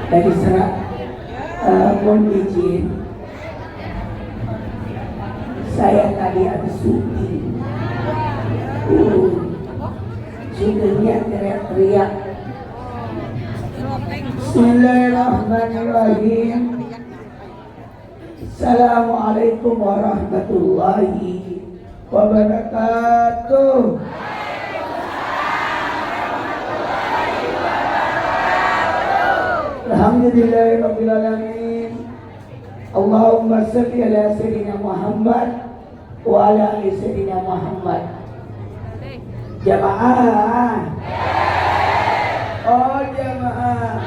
Dari serat mohon izin, saya tadi habis syuting. Syutingnya teriak-teriak. Bismillahirrahmanirrahim. Assalamualaikum warahmatullahi wabarakatuh. Alhamdulillahirabbil alamin. Allahumma shalli ala sayyidina Muhammad wa ala ali sayyidina Muhammad. Jamaah. Oh jamaah.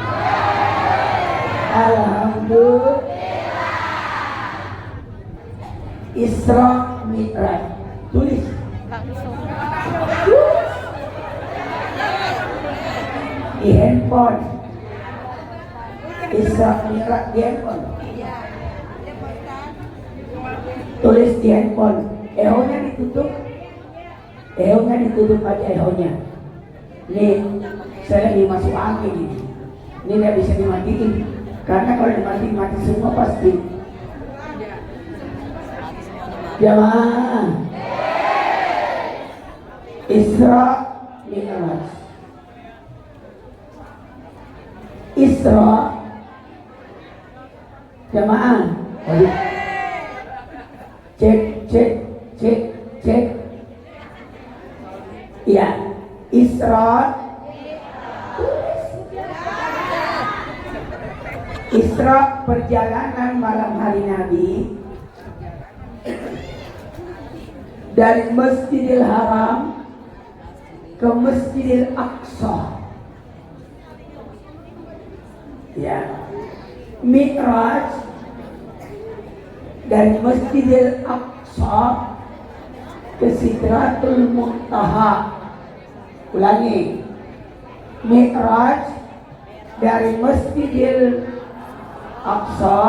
Alhamdulillah. Isra Mi'raj. Tulis. Di handphone. Isra Mi'raj di handphone. Tulis di handphone. Ehonya ditutup. Ehonya ditutup aja ehonya. Nih, saya lagi masuk angin ini. Ini nggak bisa dimatiin. Karena kalau dimatiin mati semua pasti. Jamaah. Isra Mi'raj. Isra. Jamaah. Cek, cek, cek, cek. Ya, Isra. Isra perjalanan malam hari Nabi dari Masjidil Haram ke Masjidil Aqsa. Ya, Mi'raj dari Masjidil Aqsa ke Sidratul Muntaha. Ulangi, Mi'raj dari Masjidil Aqsa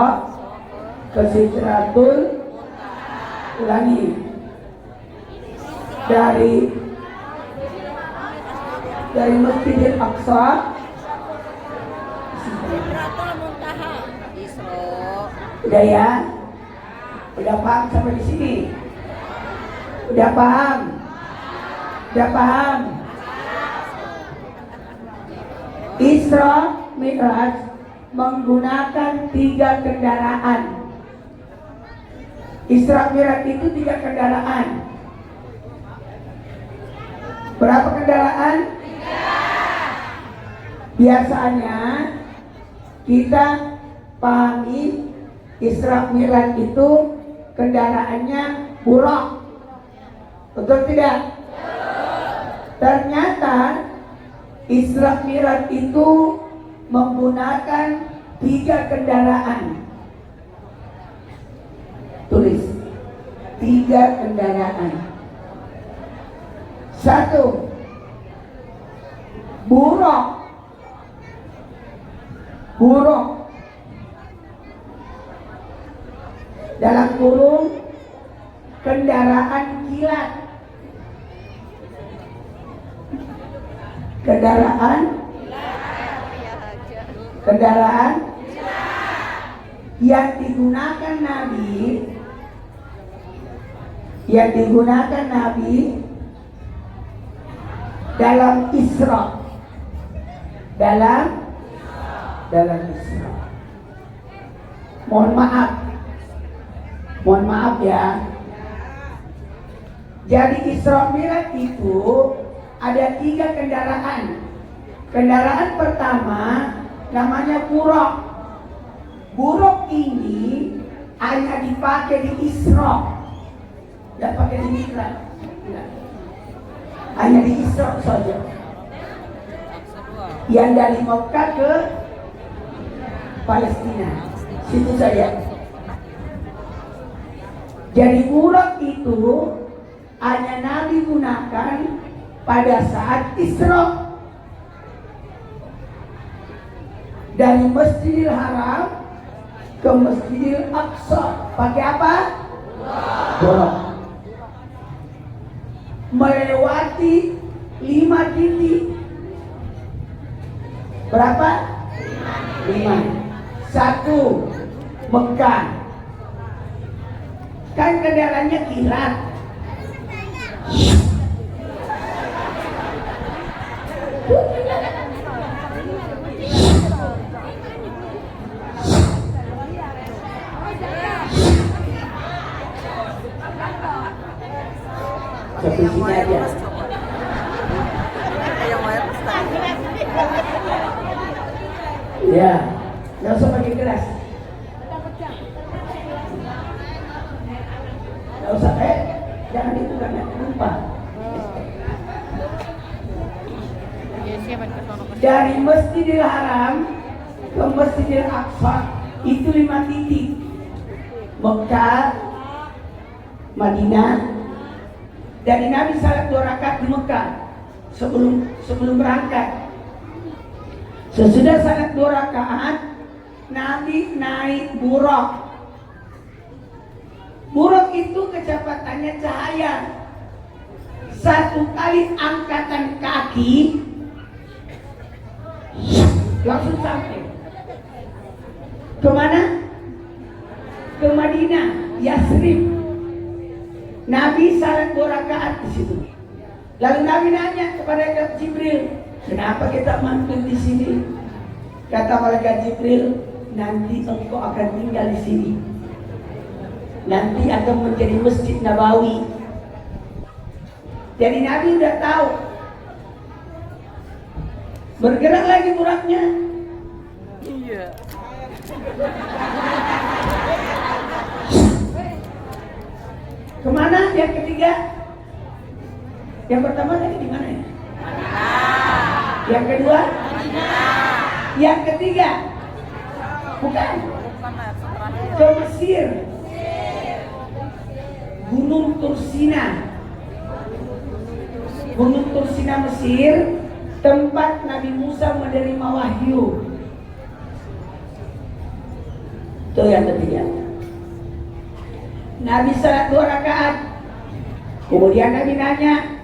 ke Sidratul. Ulangi, dari Masjidil Aqsa Sidratul Muntaha. Isra. Udah ya? Udah paham sampai di sini? Udah paham? Udah paham? Isra Mi'raj menggunakan 3 kendaraan. Isra Mi'raj itu 3 kendaraan. Berapa kendaraan? 3. Biasanya kita pahami Isra Mi'raj itu kendaraannya buraq. Betul tidak? Ternyata Isra Mi'raj itu menggunakan 3 kendaraan. Tulis 3 kendaraan. 1. Buraq. Buraq dalam kurung kendaraan kilat. Kendaraan yang digunakan Nabi dalam Isra. Dalam Isra. Mohon maaf ya. Jadi Isra Mi'raj itu ada 3 kendaraan. Kendaraan pertama namanya buraq. Buraq ini hanya dipakai di Isra, tidak pakai di Mi'raj. Hanya di Isra saja. Yang dari Mekah ke Palestina, situ saja. Jadi buraq itu hanya Nabi gunakan pada saat Isra. Dari Masjidil Haram ke Masjidil Aqsa. Pakai apa? Buraq. Melewati 5 titik. Berapa? 5 5. 1. Mekah. Kan kendaraannya kilat. Sampai sini aja. Yang wireless tadi. Ya, nggak usah pakai gelas. Nggak usah, jangan itu kan lupa. Dari Masjidil Haram ke Masjidil Aqsa itu 5 titik. Mekah, Madinah. Dari Nabi salat 2 rakaat di Mekah sebelum berangkat. Sesudah salat 2 rakaat, Nabi naik buraq. Buraq itu kecepatannya cahaya. 1 kali angkatan kaki langsung sampai. Kemana? Ke Madinah, Yasrib. Nabi salat 2 rakaat di situ. Lalu Nabi nanya kepada Jibril, kenapa kita mantul di sini? Kata malaikat Jibril, nanti engkau akan tinggal di sini. Nanti akan menjadi Masjid Nabawi. Jadi Nabi udah tahu. Bergerak lagi buraqnya. Iya. Kemana? Yang ketiga? Yang pertama tadi di mana ya? Yang kedua? Yang ketiga? Bukan. Ke Mesir. Gunung Tursina. Gunung Tursina Mesir, tempat Nabi Musa menerima wahyu. Itu yang ketiga. Nabi salat 2 rakaat. Kemudian Nabi nanya,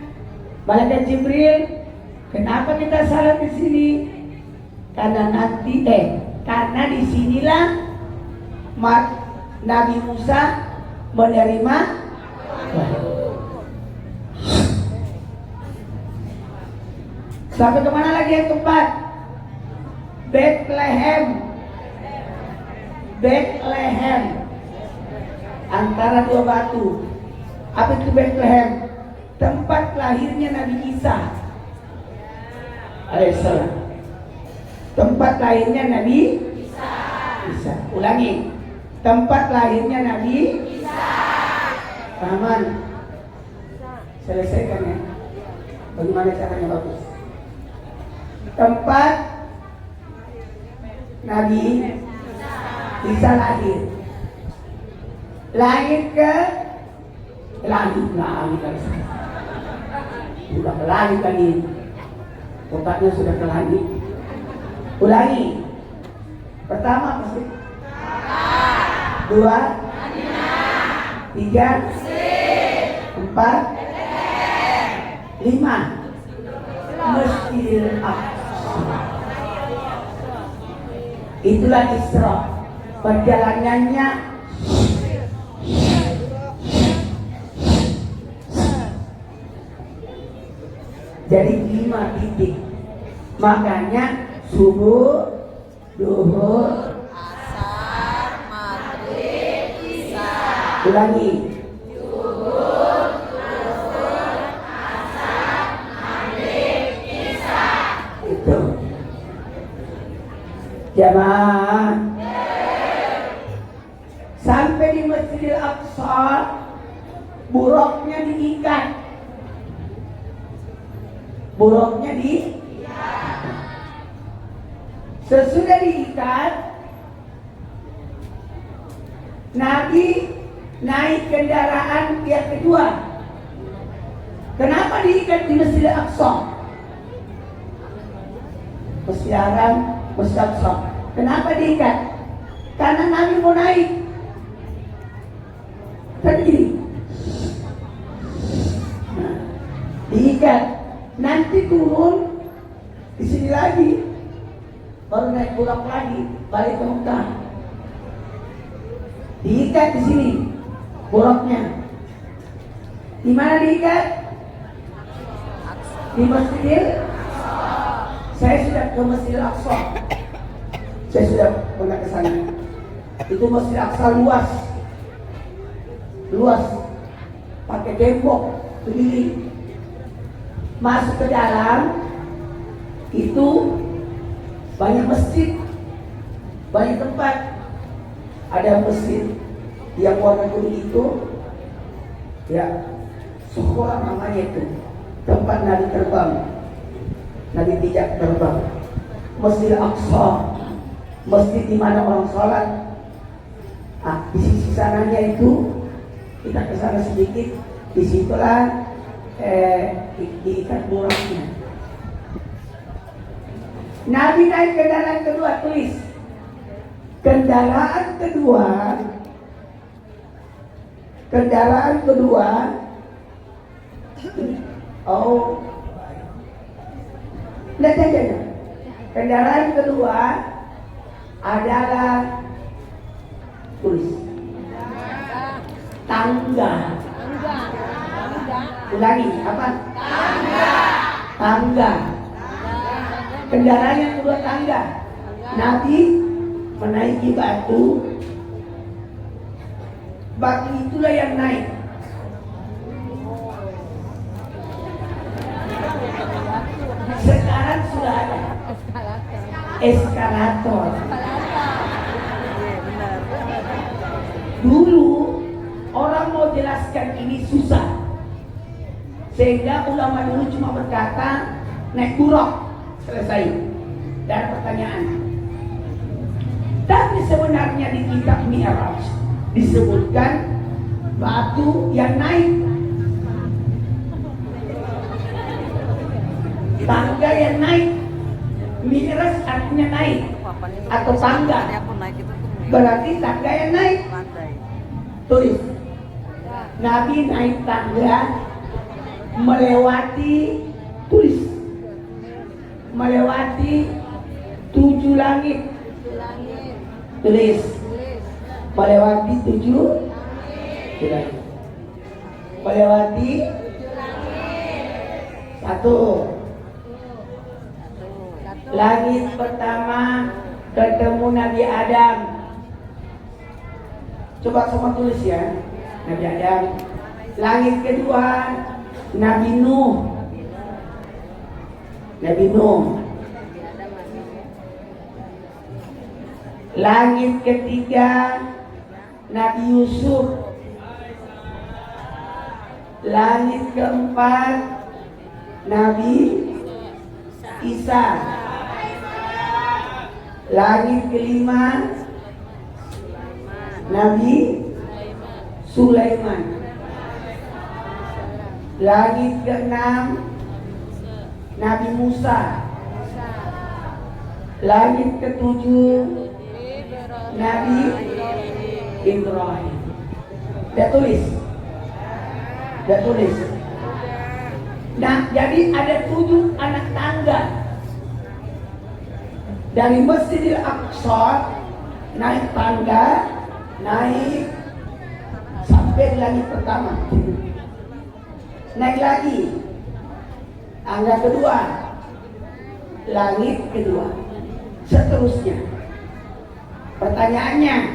malaikat Jibril, kenapa kita salat di sini? Karena disinilah Nabi Musa menerima wahyu. Sampai kemana lagi yang keempat? Bethlehem. Bethlehem. Antara 2 batu. Apa itu Bethlehem? Tempat lahirnya Nabi Isa alaihissalam. Tempat lahirnya Nabi Isa. Ulangi. Tempat lahirnya Nabi Isa. Rahman. Selesaikan ya. Bagaimana caranya bagus? Tempat Nabi Isa lahir. Lahir ke langit sudah ke langit lagi. Tempatnya sudah ke langit. Ulangi. Pertama pasti 2 3 4 5 Masjidil Aqsa. Itulah Isra. Perjalanannya jadi 5 titik. Makanya subuh, duhur, Asar, maghrib, isya. ulangi. Itu. Jamaah. Sampai di Masjidil Aqsa, buraqnya diikat. Buraqnya sesudah diikat, Nabi naik kendaraan yang kedua. Kenapa diikat di Masjidil Aqsa? Masjid Haram, Masjid Aqsa. Kenapa diikat? Karena Nabi mau naik. Tadi diikat. Nanti turun di sini lagi. baru naik burak lagi, balik ke Mekah. Diikat di sini buraknya. Di mana diikat? Di Masjidil. Saya sudah ke Masjidil Aqsa. Saya sudah pernah ke sana. Itu Masjidil Aqsa luas, pakai tembok begini. Masuk ke dalam itu banyak masjid, banyak tempat. Ada masjid yang warna kuning itu, ya, Sukhra namanya itu, tempat Nabi terbang, Nabi pijak terbang. Masjid Aqsa, masjid di mana orang sholat. Di sisi sananya itu kita ke sana sedikit, disitulah diikat buraknya. Nabi naik kendaraan kedua, tulis kendaraan kedua. Oh, tidak. Kendaraan kedua adalah, tulis, tangga. Ulangi, apa? Tangga. Kendaraan yang kedua tangga. Nabi menaiki batu itulah yang naik. Sekarang sudah ada eskalator. Dulu orang mau jelaskan ini susah, sehingga ulama dulu cuma berkata naik burak, selesai. Dan pertanyaan, tapi sebenarnya di kitab Mi'raj disebutkan batu yang naik, tangga yang naik. Mi'raj artinya naik atau tangga, berarti tangga yang naik. Tulis, Nabi naik tangga melewati, tulis, melewati 7 langit. Tulis, melewati 7 langit. Melewati 1. Langit pertama ketemu Nabi Adam. Coba semua tulis ya, Nabi Adam. Langit kedua Nabi Nuh. Langit ketiga Nabi Yusuf. Langit keempat Nabi Isa. Langit kelima Nabi Sulaiman. Langit keenam Nabi Musa. Langit ketujuh Nabi Ibrahim. Dia tulis. Nah, jadi ada 7 anak tangga. Dari Masjidil Aqsa naik tangga, naik sampai langit pertama. Naik lagi tangga kedua, langit kedua, seterusnya. Pertanyaannya,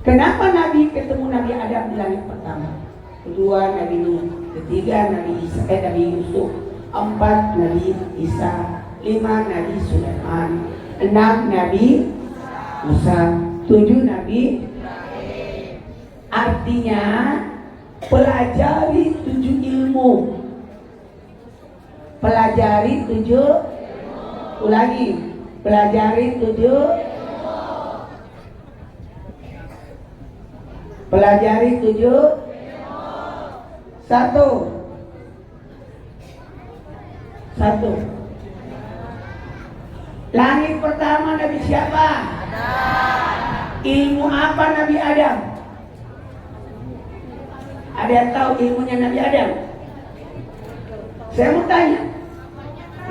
kenapa Nabi ketemu Nabi Adam di langit pertama, kedua Nabi Nuh, ketiga Nabi Yusuf, 4 Nabi Isa, 5 Nabi Sulaiman, 6 Nabi Musa, 7 Nabi. Artinya pelajari 7 ilmu. Pelajari 7. Ulangi, pelajari 7. Pelajari 7. 1. Langit pertama Nabi siapa? Ilmu apa Nabi Adam? Ada yang tahu ilmunya Nabi Adam? Saya mau tanya,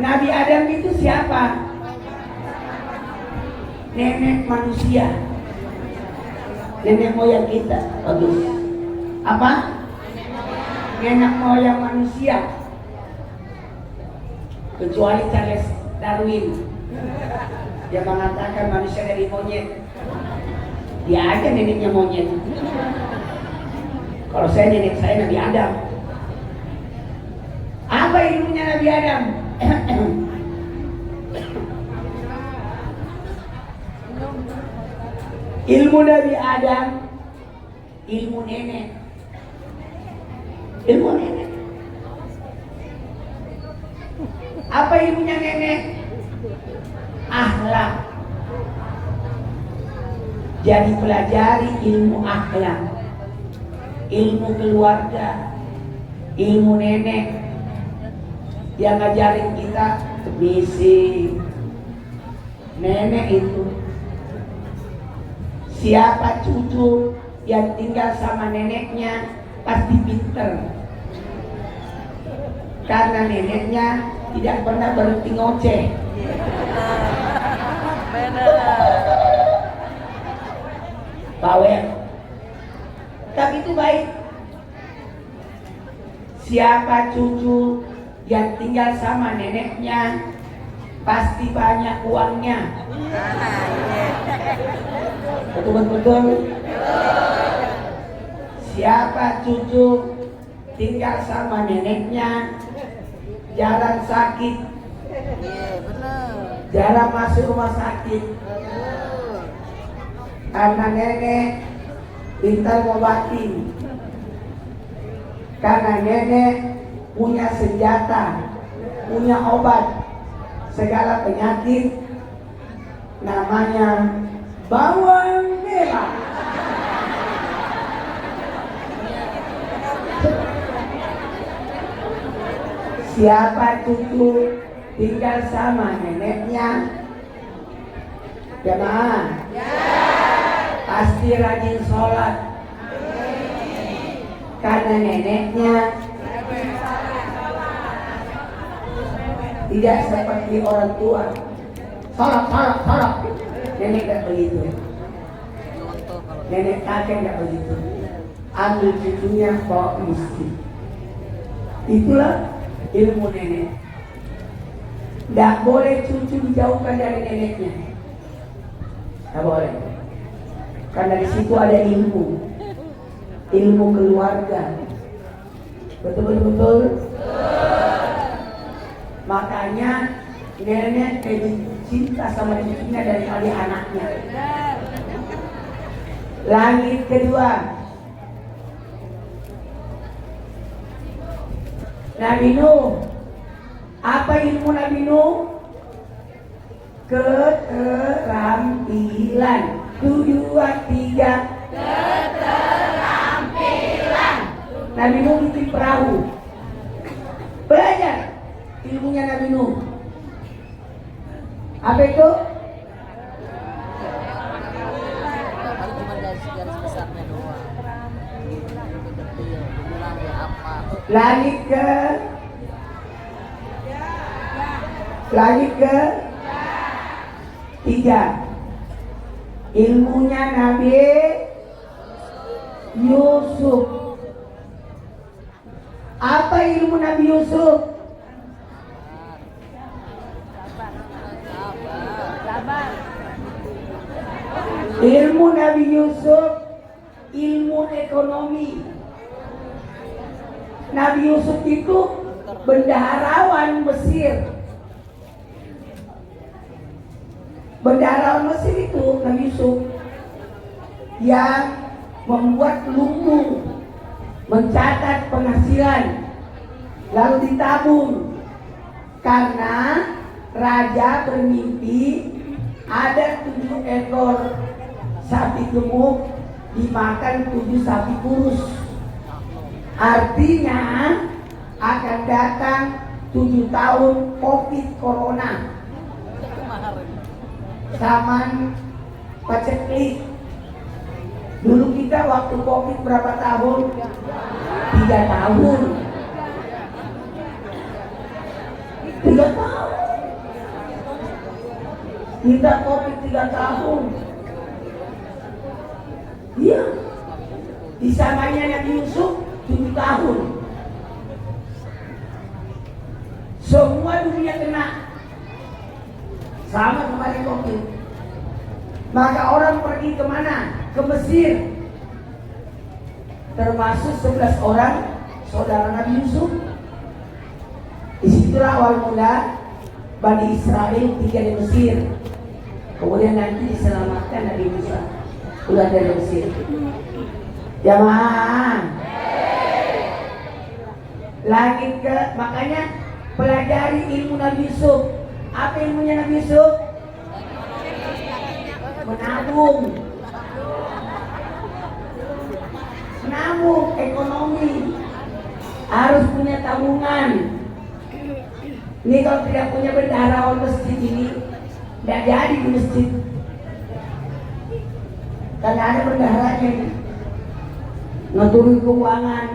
Nabi Adam itu siapa? nenek manusia, nenek moyang kita. Bagus. Apa? Nenek moyang manusia. Kecuali Charles Darwin, dia mengatakan manusia dari monyet. Dia aja neneknya monyet. Kalau nenek saya Nabi Adam. Apa ilmunya Nabi Adam? Ilmu Nabi Adam, ilmu nenek. Ilmu nenek. Apa ilmunya nenek? Akhlak. Jadi pelajari ilmu akhlak, ilmu keluarga, ilmu nenek. Dia ngajarin kita misi. Nenek itu siapa cucu yang tinggal sama neneknya pasti pinter, karena neneknya tidak pernah berhenti ngoceh. Bawel, tapi itu baik. Siapa cucu yang tinggal sama neneknya pasti banyak uangnya. Betul-betul. Siapa cucu tinggal sama neneknya jarang sakit, jarang masuk rumah sakit, karena nenek pintar ngobatin, karena nenek punya senjata, punya obat segala penyakit, namanya bawang merah. Siapa cucu tinggal sama neneknya, jemaah, pasti rajin sholat, karena neneknya tidak seperti orang tua. Sholat. Nenek tidak begitu. Nenek kakek tidak begitu. Ambil cucunya bawa ke masjid. Itulah ilmu nenek. Tidak boleh cucu dijauhkan dari neneknya. Tidak boleh. Karena di situ ada ilmu keluarga. Betul. Makanya nenek lebih cinta sama cucunya daripada anaknya. Langit kedua, Nabi Nuh. Apa ilmu Nabi Nuh? Keterampilan. 7, 3. Keterampilan. Nabi Nuh bikin perahu. Belajar ilmunya Nabi Nuh. Apa itu? Langit ke 3. Ilmunya Nabi Yusuf. Apa ilmu Nabi Yusuf? Ilmu Nabi Yusuf, ilmu ekonomi. Nabi Yusuf itu bendaharawan Mesir. Bendaharawan Mesir itu Nabi Yusuf yang membuat lumbung, mencatat penghasilan, lalu ditabung. Karena raja bermimpi ada 7 ekor sapi gemuk dimakan 7 sapi kurus. Artinya akan datang 7 tahun COVID Corona. Zaman paceklik. Dulu kita waktu COVID berapa tahun? 3 tahun. 3 tahun. minta topik 3 tahun. Iya. Disamanya Nabi Yusuf 7 tahun. Semua dunia kena. Sama kemarin Covid. Maka orang pergi kemana? Ke Mesir. Termasuk 11 orang saudara Nabi Yusuf. Disitulah awal mula Bani Israel tinggal di Mesir. Kemudian nanti diselamatkan Nabi Musa keluar dari Mesir. Jamaah. Langit ke, makanya pelajari ilmu Nabi Yusuf. Apa ilmunya Nabi Yusuf? Menabung. Menabung ekonomi. Harus punya tabungan. Ini kalau tidak punya bendahara masjid ini, tidak jadi di masjid. Karena ada bendaharanya ini. Ngatur keuangan.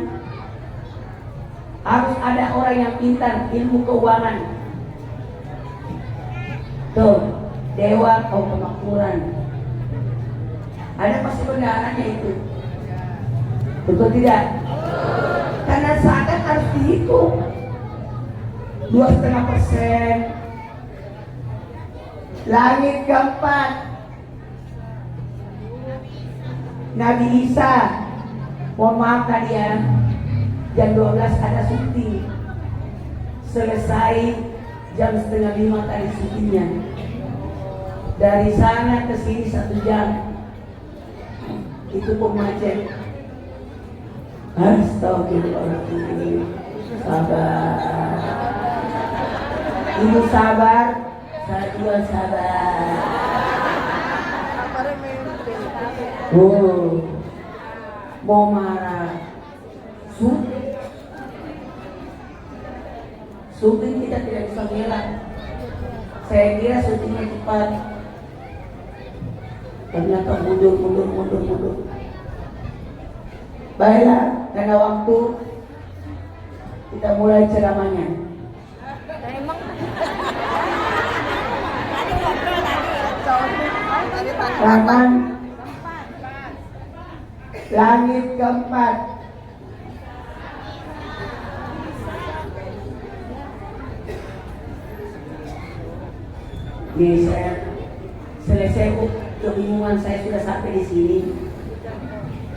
Harus ada orang yang pintar ilmu keuangan. Tuh, dewa kaum kemakmuran. Ada pasti bendaharanya itu. Betul tidak? Karena zakat harus dihitung. 2,5%. Langit keempat, Nabi Isa. Mohon maaf tadi ya, jam 12 ada syuting. Selesai jam 4:30 tadi syutingnya. Dari sana ke sini 1 jam. Itu pun macet. Astagfirullahaladzim. Sabar. Ibu sabar, saya juga sabar. Mau marah. Syuting kita tidak bisa ngelak. Saya kira syutingnya cepat. Ternyata mundur. Baiklah, karena waktu kita mulai ceramahnya. Rahman, langit keempat. Ini saya selesai kebingungan saya sudah sampai di sini.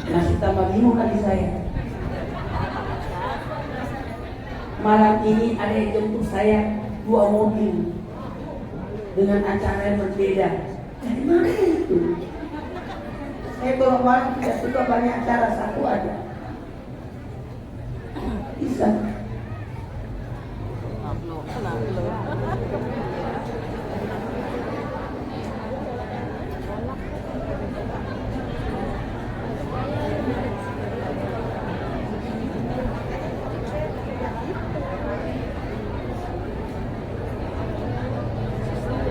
Masih tambah bingung lagi saya. Malam ini ada yang jemput saya 2 mobil dengan acara yang berbeda. Dari mana itu? Saya kalau malam tidak suka banyak acara, 1 aja. Bisa.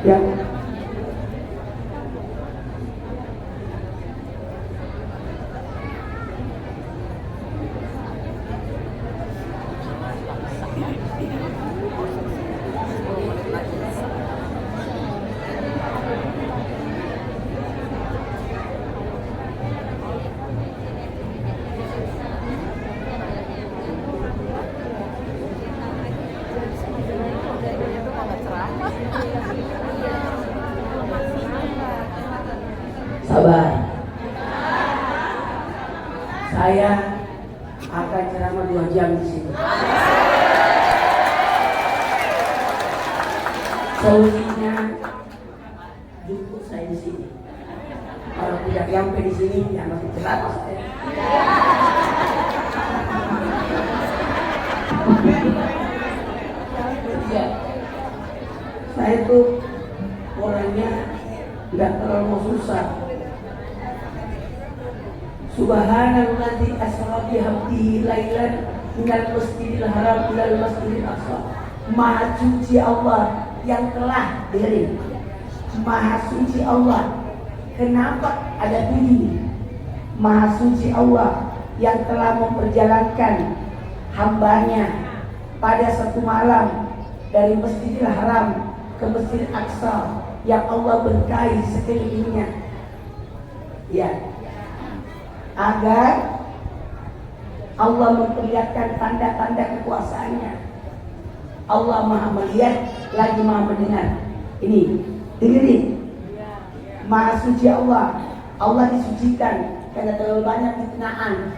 Ya. Sabar. Saya akan ceramah 2 jam di sini. Solusinya jemput saya di sini. Kalau tidak sampai di sini, ya masih ceramah saya. Ya, saya tuh orangnya tidak terlalu susah. Subhanalladzi asra bihamdihi lailan minal masjidil haram ilal masjidil aqsa. Maha suci Allah yang telah, dengerin, Maha suci Allah. Kenapa ada bunyi? Maha suci Allah yang telah memperjalankan hambanya pada satu malam dari Masjidil Haram ke Masjid Aqsa yang Allah berkahi sekelilingnya. Ya, agar Allah memperlihatkan tanda-tanda kekuasaannya. Allah Maha melihat lagi Maha mendengar. Ini, dengerin. Maha suci Allah. Allah disucikan karena terlalu banyak fitnahan.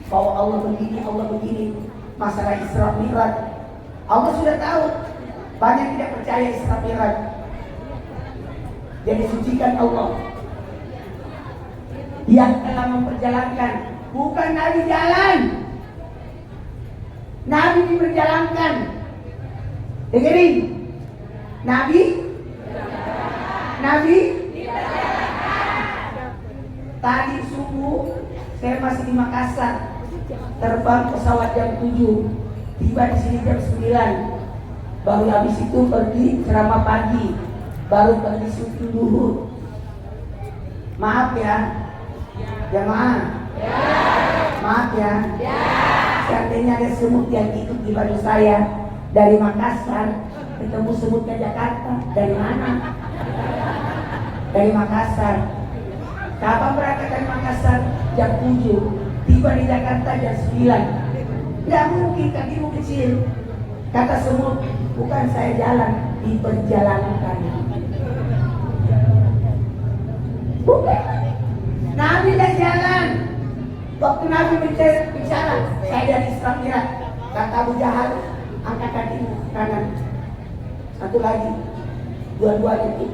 Bahwa Allah begini. Masalah Isra Mi'raj. Allah sudah tahu. Banyak tidak percaya Isra Mi'raj. Jadi sucikan Allah. Dia telah memperjalankan. Bukan Nabi jalan. Nabi diperjalankan. Dengerin. Nabi tadi subuh saya masih di Makassar, terbang pesawat jam 7, tiba di sini jam 9, baru habis itu pergi ceramah pagi, baru pergi syuting duhur. Maaf ya, jamaah. Maaf ya. Seandainya ada semut yang ikut di baju saya dari Makassar, ketemu semutnya Jakarta, dari mana? Dari Makassar. Kapan berangkat dari Makassar? Jam 7. Tiba di Jakarta jam 9. Tidak mungkin, kakimu kecil. Kata semut, bukan saya jalan, diperjalankan. Bukan. Nabi dan jalan. Waktu Nabi bicara, saya dari Isra Mi'raj. Kata Abu Jahal, angkat kakimu kanan. Satu lagi. Dua-duanya itu.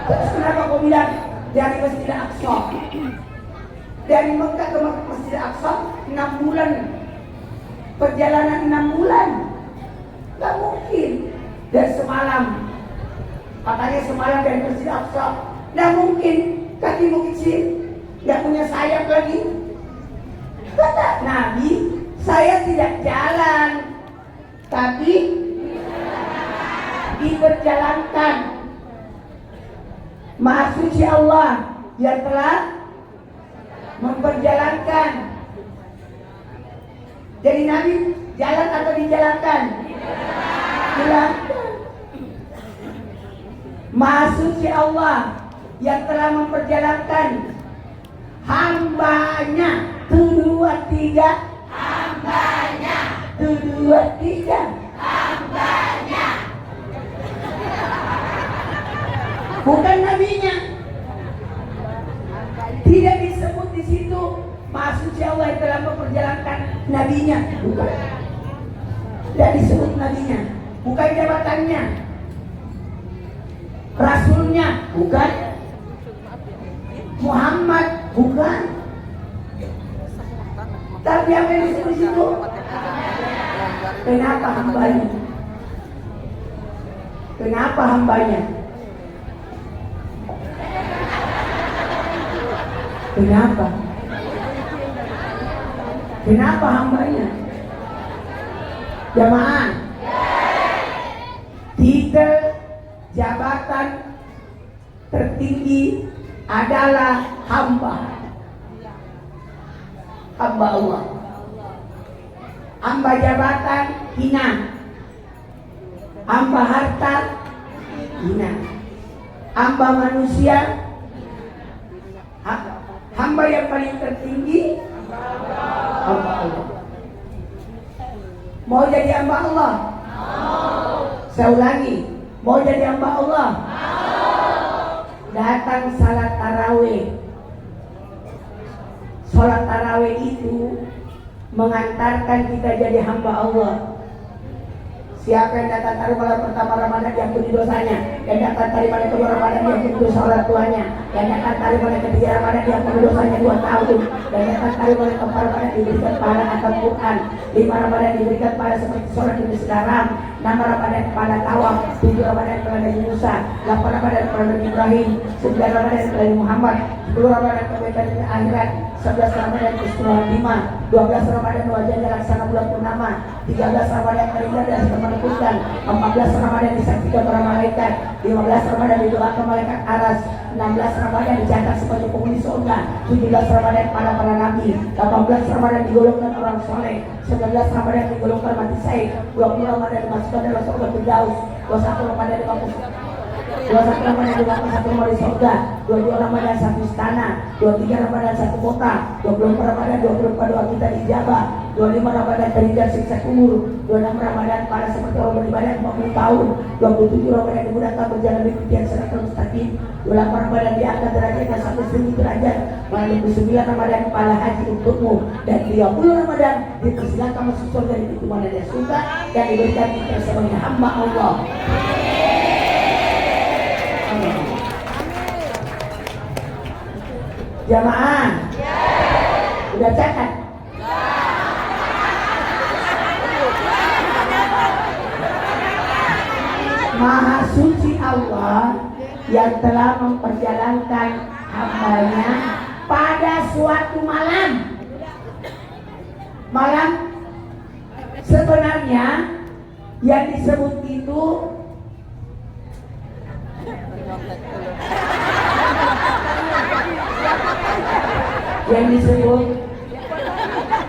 Terus kenapa kau bilang dari Masjid Aqsa? Dari Mekah ke Masjid Aqsa 6 bulan. Perjalanan 6 bulan. Gak mungkin. Dan semalam. Katanya semalam dari Masjid Aqsa. Gak mungkin. Kakimu kecil. Gak punya sayap lagi. Kata Nabi, saya tidak jalan. Tapi diperjalankan. Maha suci Allah yang telah memperjalankan. Jadi Nabi jalan atau dijalankan? Dijalankan. Maha suci Allah yang telah memperjalankan hambanya. 2, 3. Hambanya. 2, 3. Hambanya. Bukan nabinya. Tidak disebut di situ Maha suci Allah yang telah memperjalankan nabinya. Bukan. Tidak disebut nabinya. Bukan jabatannya. Rasulnya. Bukan. Muhammad. Bukan. Tapi apa yang disebut di situ? Kenapa hambanya? Kenapa hambanya? Kenapa? Kenapa hambanya? Jamaah. Titel jabatan tertinggi adalah hamba. Hamba Allah. Hamba jabatan hina. Hamba harta hina. Hamba manusia. Hamba yang paling tertinggi hamba Allah. Mau jadi hamba Allah? Saya ulangi, mau jadi hamba Allah? Datang salat tarawih. Salat tarawih itu mengantarkan kita jadi hamba Allah. Siapa yang datang dari malam pertama Ramadan diampuni dosanya, yang datang dari malam kedua Ramadan diampuni dosa orang tuanya, yang datang dari malam ketiga Ramadan diampuni dosanya 2 tahun, yang datang dari malam keempat Ramadan diberikan pahala akan Quran, 5 Ramadan diberikan pahala seperti sholat di Masjid Haram, 6 Ramadan pahala tawaf, 7 Ramadan pahala Nabi Musa, 8 Ramadan pahala Nabi Ibrahim, 9 Ramadan pahala Nabi Muhammad, 10 Ramadan kebaikan di akhirat, 11 Ramadan istilah 5, 12 Ramadan wajahnya laksana bulan purnama, 13 Ramadan terindah dan menentukan, 14 Ramadan disaksikan para malaikat, 15 Ramadan didoakan malaikat aras, 16 Ramadan dicatat sebagai penghuni surga, 17 Ramadan para nabi, 18 Ramadan digolongkan orang orang soleh. 19 Ramadan digolongkan mati syahid. 20 Ramadan dimasukkan dalam surga Firdaus. 21 Ramadan dimasukkan 21 Ramadan dimasukkan satu rumah di surga. 22 Ramadan satu istana. 23 Ramadan satu kota. 24 Ramadan 24 doa kita dijabah. 25 Ramadan terhindar siksa kubur. 26 Ramadan pada seperti orang beribadah 50 tahun. 27 Ramadan dimudahkan berjalan di pilihan siratal mustaqim. 28 Ramadan diangkat derajatnya sampai 1000 derajat. 29 Ramadan kepala haji untukmu. Dan 30 Ramadan dipersilakan masuk surga di pintu mana dia suka dan diberikan kita sebagai hamba Allah. Jamaah, udah catat? Maha suci Allah yang telah memperjalankan hambanya pada suatu malam. Malam sebenarnya yang disebut itu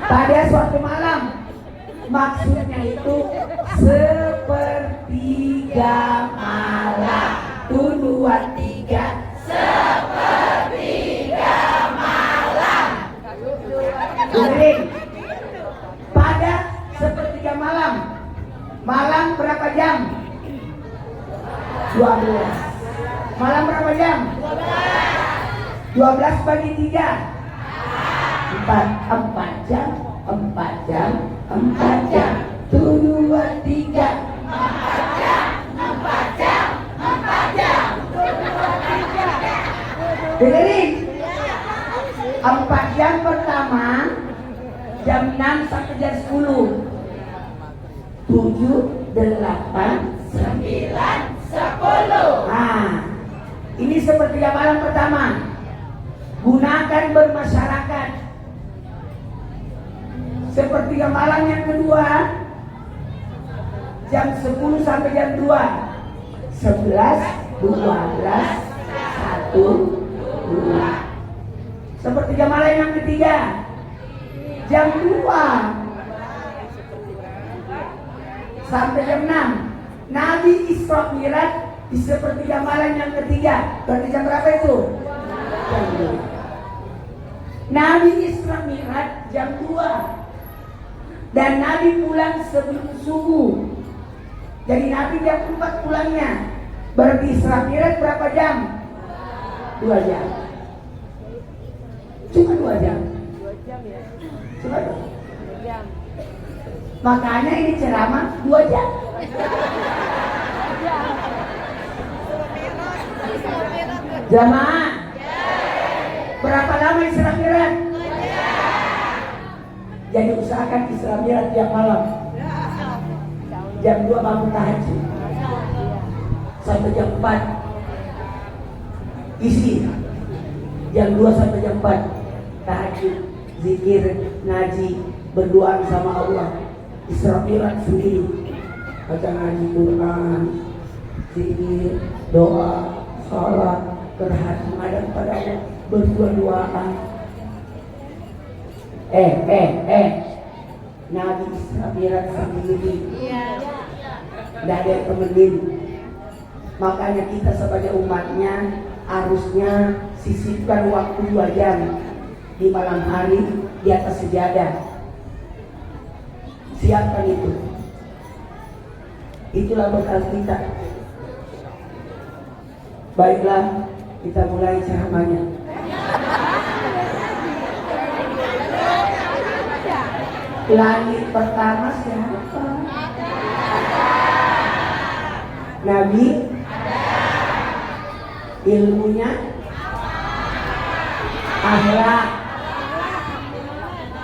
pada suatu malam, maksudnya itu sepertiga malam. 1, 2, 3 sepertiga malam. Dengerin. Pada sepertiga malam. Malam berapa jam? 12. Malam berapa jam? 12 bagi 3 4 jam 4 jam 4 jam 2, 3 4 jam 4 jam 4 jam 2, 3 dengerin 4 jam pertama jam 6 sampai jam 10 7, 8, 9, 10. Nah, ini sepertiga malam pertama. Gunakan bermasyarakat. Sepertiga malam yang kedua jam 10 sampai jam 2 11, 12, 1, 2. Sepertiga malam yang ketiga jam 2 sampai jam 6. Nabi Isra Mi'raj di sepertiga malam yang ketiga. Berarti jam berapa itu? Jam 2. Nabi Isra Mi'raj jam 2. Dan Nabi pulang sebelum subuh. Jadi Nabi jam 4 pulangnya. Berarti Isra Mi'raj berapa jam? 2 jam. Cuma 2 jam. 2 jam ya. Cuma 2 jam. Makanya ini ceramah 2 jam. Jamaah. Berapa lama Isra Mi'raj? Jadi usahakan Isra Mi'raj tiap malam. Jam 2 bangun tahajud sampai jam 4 isi. Jam 2 sampai jam 4 tahajud, zikir, ngaji, berdoa sama Allah. Isra Mi'raj sendiri, baca ngaji Quran, zikir, doa, salat, berhati menghadap pada Allah, berdua-duaan. Nabi Isra Mi'raj sendiri, tidak ada yang temenin. Makanya kita sebagai umatnya harusnya sisipkan waktu 2 jam di malam hari di atas sejadah. Siapkan itu. Itulah bekal kita. Baiklah, kita mulai ceramahnya. Langit pertama siapa? Nabi. Ilmunya akhlak.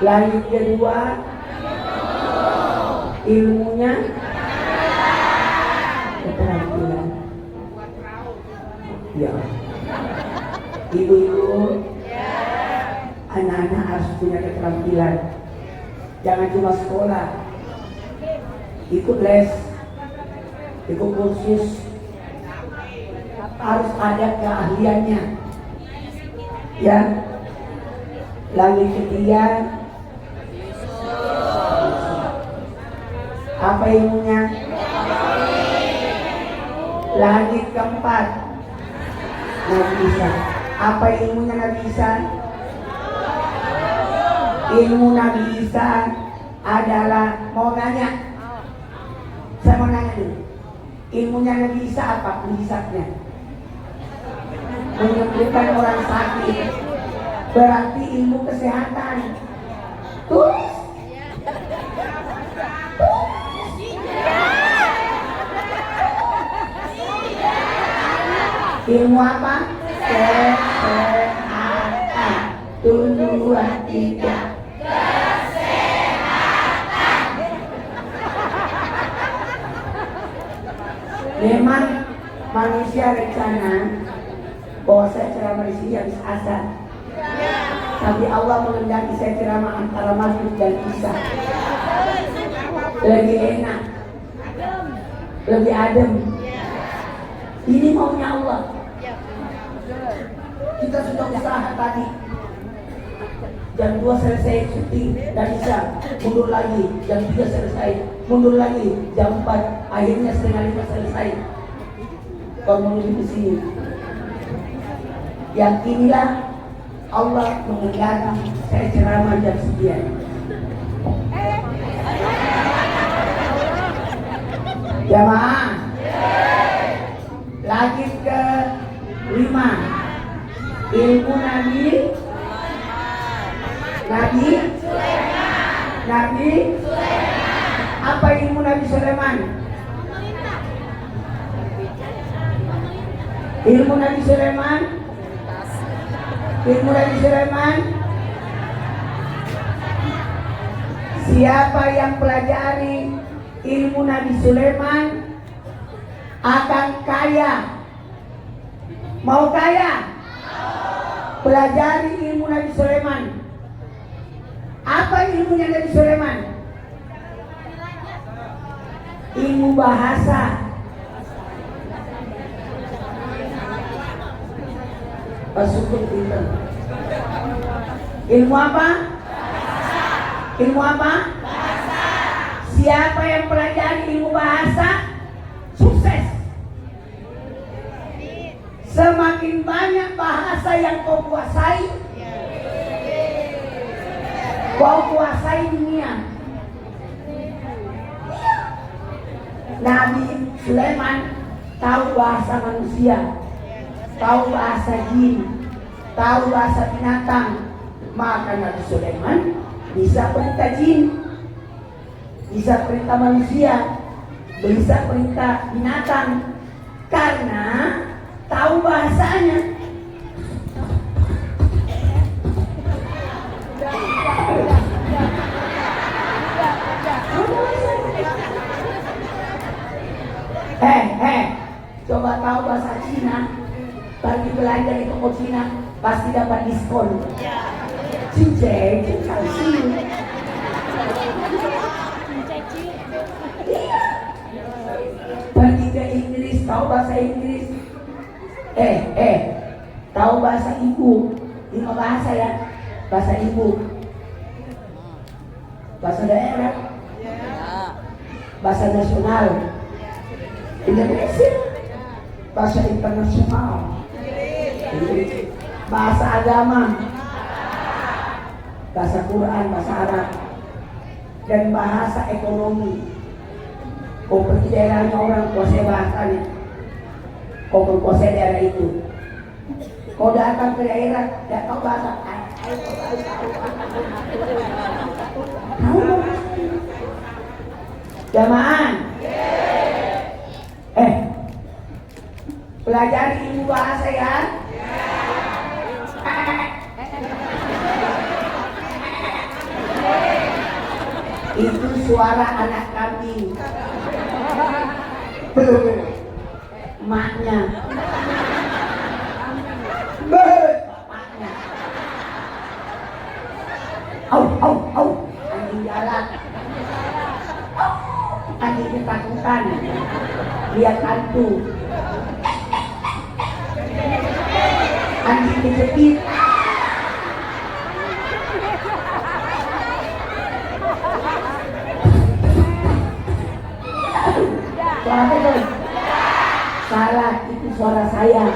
Langit kedua ilmunya keterampilan. Ya, ibu-ibu, anak-anak harus punya keterampilan. Jangan cuma sekolah, ikut les, ikut kursus, harus ada keahliannya. Ya, langit ketiga Apa ilmunya? Langit keempat, Nabi Isa. Apa ilmunya Nabi Isa? Ilmu Nabi Isa adalah, mau nanya, saya mau nanya dulu. Ilmunya Nabi Isa apa? Mujizatnya menyembuhkan orang sakit. Berarti ilmu kesehatan. Tulis. Ilmu apa? Kesehatan. 1, 2, 3. Memang manusia rencana bahwa saya ceramah di sini habis asar. Tapi Allah mengendaki saya ceramah antara maghrib dan isya. Lebih enak, lebih adem. Ini maunya Allah. Kita sudah usaha tadi. Jam 2 selesai syuting dan bisa mundur lagi. Jam 3 selesai, mundur lagi. Jam 4 akhirnya setengah 5 selesai. Kau menuju ke sini. Yang inilah Allah mengendaki saya ceramah jam 9. Jamaah. Lagi ke 5. Ilmu Nabi apa ilmu Nabi Sulaiman? Ilmu Nabi Sulaiman. Ilmu Nabi Sulaiman. Siapa yang pelajari ilmu Nabi Sulaiman akan kaya. Mau kaya? Pelajari ilmu Nabi Sulaiman. Apa ilmunya Nabi Sulaiman? Ilmu bahasa. Syukur pinter. Ilmu apa? Ilmu apa? Bahasa. Siapa yang pelajari ilmu bahasa sukses. Semakin banyak bahasa yang kau kuasai, kau kuasai dunia. Nabi Sulaiman tahu bahasa manusia, tahu bahasa jin, tahu bahasa binatang. Maka Nabi Sulaiman bisa perintah jin, bisa perintah manusia, bisa perintah binatang, karena tahu bahasanya. Coba tahu bahasa Cina, pergi belanja di toko Cina pasti dapat diskon. Cincai, cincai. Pergi ke Inggris, tahu bahasa Inggris. Tahu bahasa ibu. 5 bahasa ya. Bahasa ibu, bahasa daerah, bahasa nasional, Indonesia, bahasa internasional, bahasa agama, bahasa Quran, bahasa Arab, dan bahasa ekonomi. Kau pergi daerahnya orang kuasai bahasanya, kau berkuasai daerah itu. Kau datang ke daerah, tidak tahu bahasa, jamaah. Pelajari ilmu bahasa ya. Itu suara anak kambing. Maknya. Bapaknya. Au. Anjing jalan. Anjing ketakutan. Lihat hantu. Anjing kejepit. Suara apa itu? Salah, itu suara saya.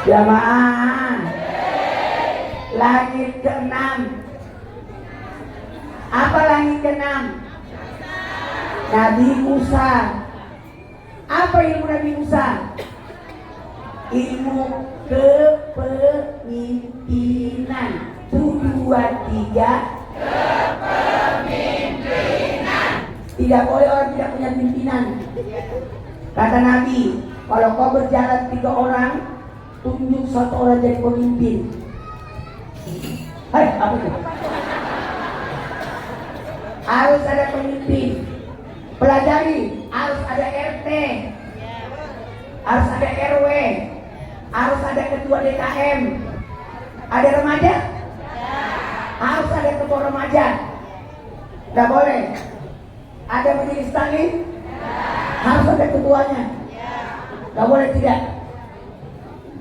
Jamaah, langit keenam. Apa langit keenam? Nabi Musa. Apa ilmu Nabi Musa? Ilmu kepemimpinan. 1, 2, 3. Kepemimpinan. Tidak boleh orang tidak punya pimpinan. Kata Nabi, kalau kau berjalan 3 orang, tunjuk 1 orang jadi pemimpin. Hai, apa itu? Harus ada pemimpin. Pelajari, harus ada RT, harus ada RW, harus ada ketua DKM. Ada remaja? Harus ada ketua remaja. Tidak boleh. Ada majelis taklim? Harus ada ketuanya. Tidak boleh tidak.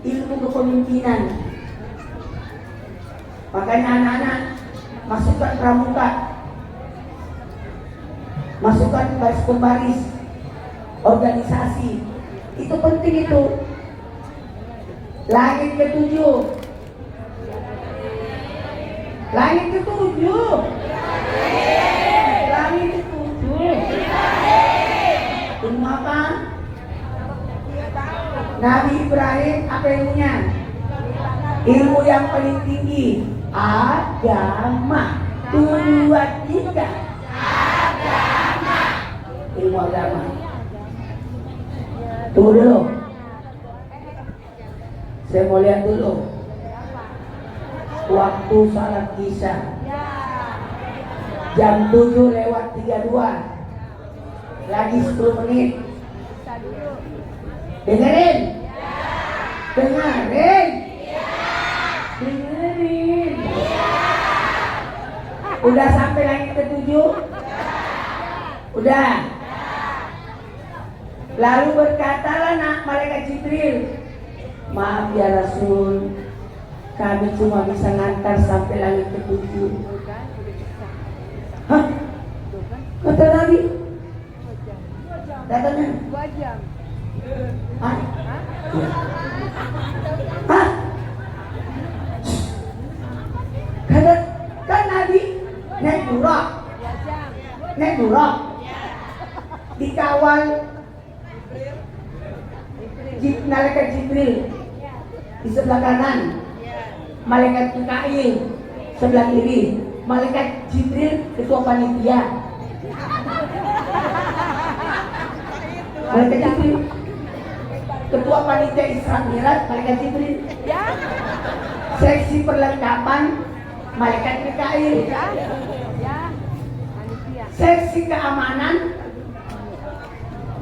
Ilmu kepemimpinan. Makanya anak-anak masukkan pramuka, masukkan baris pembaris, organisasi. Itu penting itu. Langit ke-7. Langit ke-7. Langit ke-7. Ilmu apa? Nabi Ibrahim apa ilmunya? Ilmu yang paling tinggi, agama. 2, 3. Agama. Ilmu agama. Tunggu dulu. Saya mau lihat dulu. Waktu salat Isya. Jam 7:32. Lagi 10 menit. Dengerin. Dengerin. Dengerin. Udah sampai langit ke-7? Udah. Lalu berkatalah malaikat Jibril, maaf ya Rasul, kami cuma bisa ngantar sampai langit ke-7. Hah? Kata Nabi? Datanya? 2 jam. Hah? Hah? Kata kan Nabi naik burak, 2 jam. naik burak, dikawal malaikat Jibril di sebelah kanan, malaikat Mikail sebelah kiri, malaikat Jibril ketua panitia, malaikat Jibril ketua panitia Isra Mi'raj, malaikat Jibril. Seksi perlengkapan, malaikat Mikail. Seksi keamanan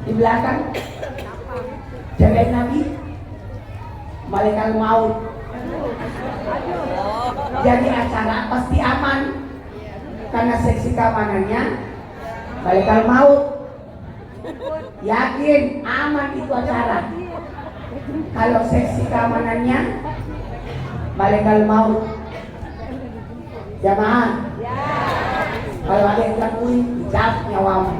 di belakang, jagain Nabi, malaikat maut. Jadi acara pasti aman karena seksi keamanannya malaikat maut. Yakin aman itu acara. Kalau seksi keamanannya malaikat maut. Jamaah. Kalau ada yang gangguin, dijawab nyawamu.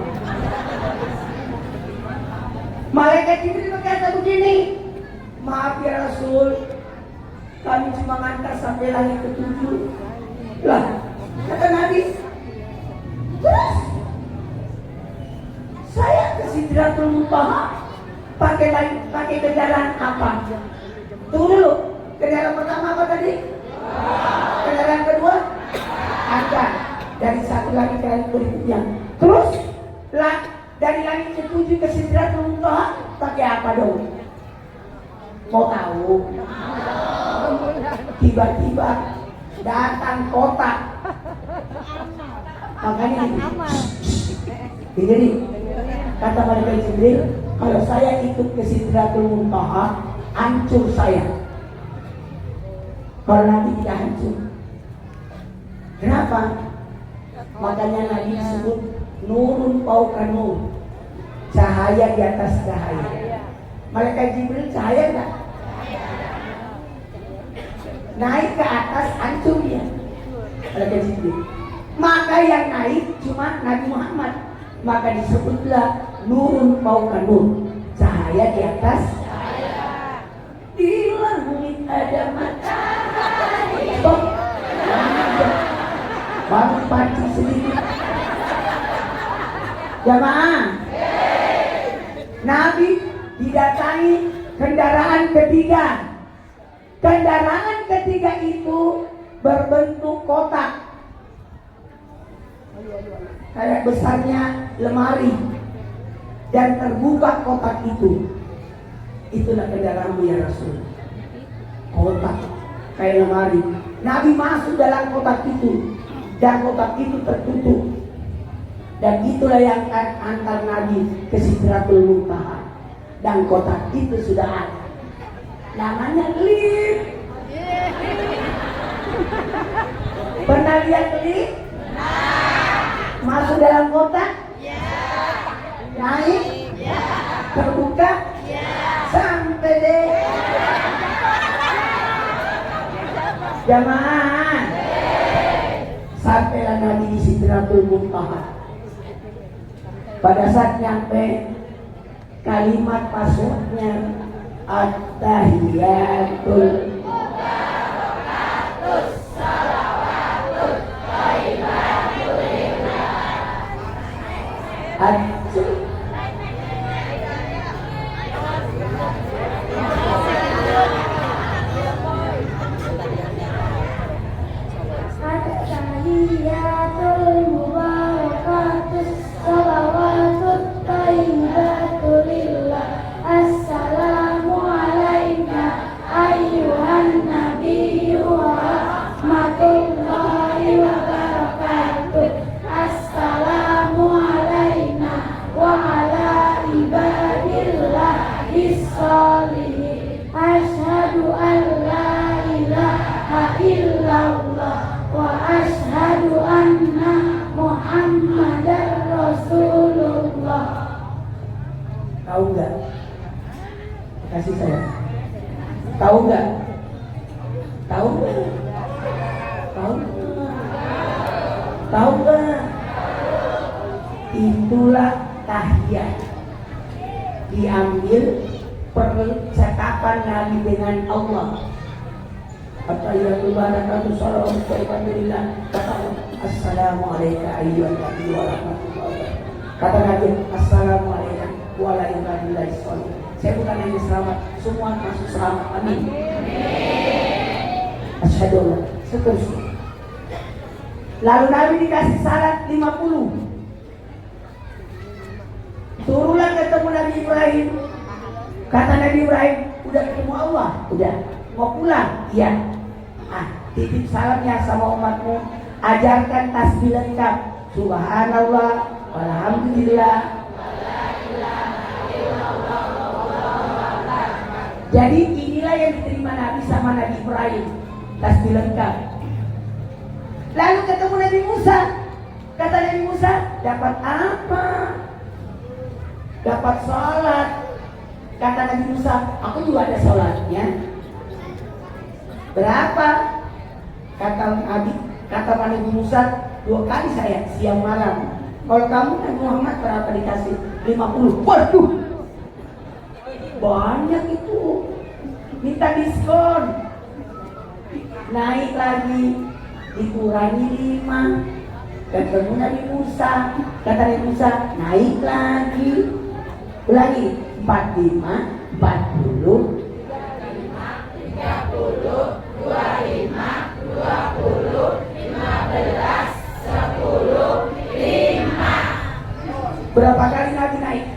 Malaikat Jibril berkata begini, maaf ya Rasul, kami cuma ngantar sampai langit ke-7. Lah, kata Nabi, terus saya ke Sidratul Muntaha pakai kendaraan apa? Tunggu dulu, kendaraan pertama apa tadi? Kendaraan kedua? Ada dari satu langit ke langit berikutnya. Terus dari langit ke-7 ke Sidratul Muntaha pakai apa dong? Mau tahu? Tiba-tiba datang kotak. Makanya ini kata malaikat Jibril, kalau saya ikut ke Sidratul Muntaha, hancur saya. Kalau Nabi tidak hancur. Kenapa? Makanya Nabi disebut nurun fauqa nur, cahaya di atas cahaya. Malaikat Jibril cahaya enggak? Naik ke atas hancur dia. malaikat Jibril. Maka yang naik cuma Nabi Muhammad. Maka disebutlah nurun fauqa nur, cahaya di atas cahaya. Di langit ada matahari. Stop. Baru panci sedikit. Jamaah. Nabi didatangi kendaraan ketiga. Kendaraan ketiga itu berbentuk kotak. Kayak besarnya lemari. Dan terbuka kotak itu. Itulah kendaraanmu ya Rasul. Kotak kayak lemari. Nabi masuk dalam kotak itu. Dan kotak itu tertutup. Dan itulah yang akan antar Nabi ke Sidratul Muntaha. Dan kotak itu sudah ada. Namanya lift. Pernah lihat lift? Masuk dalam kotak? Naik? Terbuka? Sampai deh. Jamaah. Sampailah Nabi di Sidratul Muntaha. Pada saat nyampe kalimat passwordnya At-Tahiyatul Mubarakus Salawatul Thayyibatul At-Tahiyatul Mubarakatus Salawatut Thayyibatulillah. Assalamu alaina ayyuhan nabiyyu wa rahmatullahi wa barakatuh. Assalamu alaina wa ala ibadillahis sholihin. Asyhadu an la ilaha illallah wa asyhadu anna Muhammadar Rasulullah. Tahu nggak? Kasih saya. Tahu nggak? Tahu nggak? Tahu nggak? Tahu nggak? Itulah tahiyat. Diambil percakapan Nabi dengan Allah. At-Tahiyatul Barakatuh Salawatu Thayyibatillah. Kata Assalamu alayka ayyuhan nabi wa rahmatullahi wa barakatuh. Kata Nabi Assalamu alayka wa ala ibadillahis sholihin. Saya bukan hanya selamat, semua masuk selamat. Amin. Asyhadu an la seterusnya. Lalu Nabi dikasih syarat 50. Turunlah ketemu Nabi Ibrahim. Kata Nabi Ibrahim, udah ketemu Allah? Udah. Mau pulang? Iya. Titip salamnya sama umatmu. Ajarkan tasbih lengkap. Subhanallah, walhamdulillah. Jadi inilah yang diterima Nabi sama Nabi Ibrahim. Tasbih lengkap. Lalu ketemu Nabi Musa. Kata Nabi Musa, dapat apa? Dapat sholat. Kata Nabi Musa, aku juga ada sholatnya. Berapa? Kata Nabi Musa, 2 kali saya, siang malam. Kalau kamu Nabi Muhammad berapa dikasih? 50. Waduh, banyak itu. Minta diskon. Naik lagi, dikurangi 5. Ketemu Nabi Musa. Kata Nabi Musa, naik lagi. Ulangi, 45, 40, 30, 25, 20, 15, 10, 5. Berapa kali Nabi naik?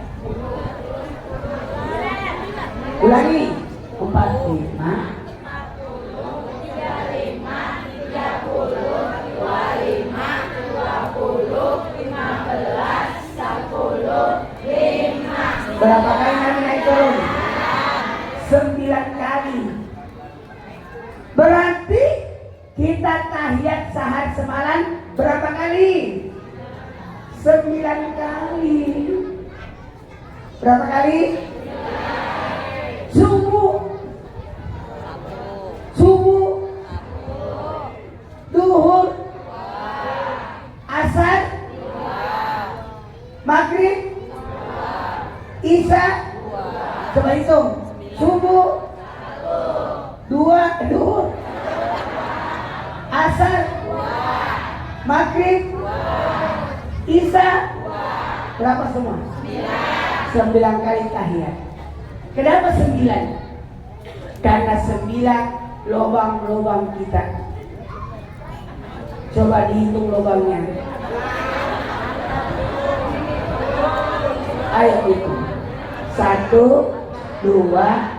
Ulangi. 45, 5. Berapa kali Nabi naik turun? 9 kali. Berarti kita tahiyat sahar semalam berapa kali? 9 kali. Berapa kali? Subuh, duhur, Asar, Maghrib, Isya, berapa semua? 9 kali tahiyat. Kenapa 9? Karena 9 lubang-lubang kita. Coba dihitung lubangnya. Ayo hitung. 1, 2, 3,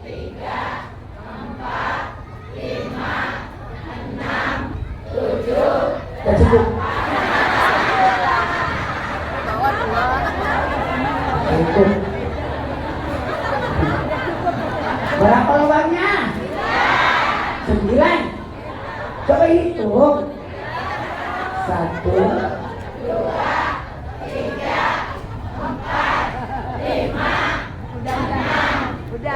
4, 5, 6, 7. Udah cukup. Cukup. Berapa lubangnya? 9. Coba hitung. 1, 2, 3, 4, 5, 6, 7, 8,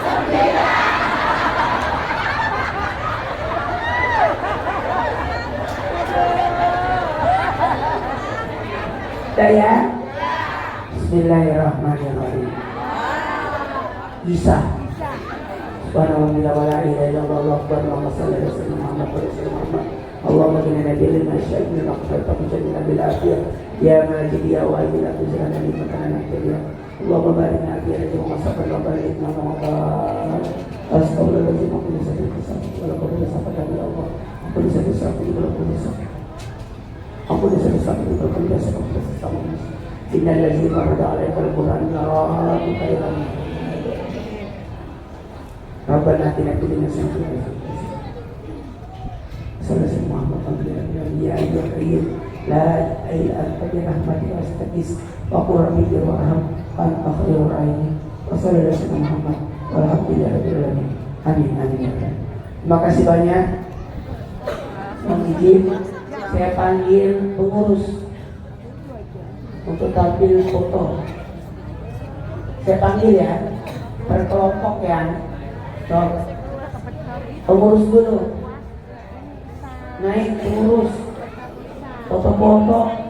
9. Udah ya? Bismillahirrahmanirrahim. Isa. Subhanallah wa la ilaha illallah Allahu akbar wa sallallahu alaihi wasallam Muhammad rasulullah. Allahumma inna nabiyil masyai'in min aqsata mujadina bil afiyah ya majid ya wa ila tuzana li makana nakiriya. Allahumma barik lana fi hadhihi wa masafat wa barik lana wa barik. Astagfirullahaladzim wa kulli sabit wa la kulli sabit ya Allah. Kulli sabit wa la kulli sabit. Aku disebut sabit wa kulli sabit. Innal ladzina farada 'alaika al-Qur'an laraa'ika ilan. Rabbana atina fid dunya hasanah Sallallahu Muhammad ya ayyuhal la ilaha anta bi rahmatika astaghis wa qur rabbi warham anta khairur rahimin wa sallallahu alaihi Muhammad walhamdulillahirabbil alamin. Amin amin ya Allah. Terima kasih banyak. Mohon izin saya panggil pengurus untuk tampil foto. Saya panggil ya, per kelompok ya. So, pengurus dulu. Naik pengurus. Foto-foto.